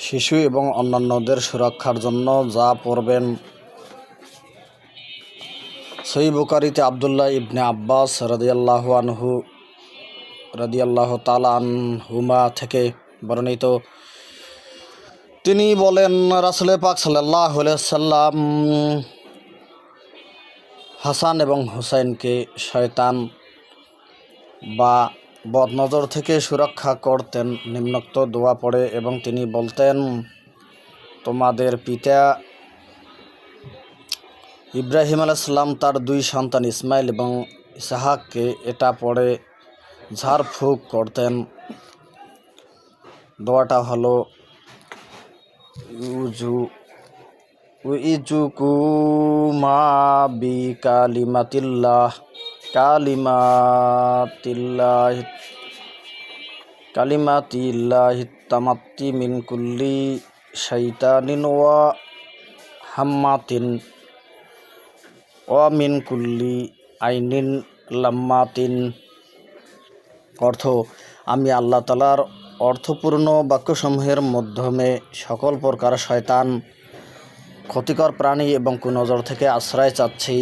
শিশু এবং অন্যান্যদের সুরক্ষার জন্য যা পড়বেন। সহিহ বুখারীতে আব্দুল্লাহ ইবনে আব্বাস রাদিয়াল্লাহু তাআলা আনহুমা থেকে বর্ণিত, তিনি বলেন, রাসূল পাক সাল্লাল্লাহু আলাইহি ওয়াসাল্লাম হাসান এবং হুসাইনকে শয়তান বা বদনজর থেকে সুরক্ষা করতেন নিম্নোক্ত দোয়া পড়ে, এবং তিনি বলতেন, তোমাদের পিতা ইব্রাহিম আলাইহিস সালাম তার দুই সন্তান ইসমাইল এবং ইসহাককে এটা পড়ে ঝাড়ফুঁক করতেন। দোয়াটা হলো উইজুকুমা বি কালিমাতিল্লাহি তামাত্তি মিন কুল্লি শাইতানিন ওয়া হাম্মাতিন ওয়া মিন কুল্লি আইনিন লাম্মাতিন। অর্থ, আমি আল্লাহ তাআলার অর্থপূর্ণ বাক্যসমূহের মাধ্যমে সকল প্রকার শয়তান, ক্ষতিকর প্রাণী এবং কুনজর থেকে আশ্রয় চাচ্ছি।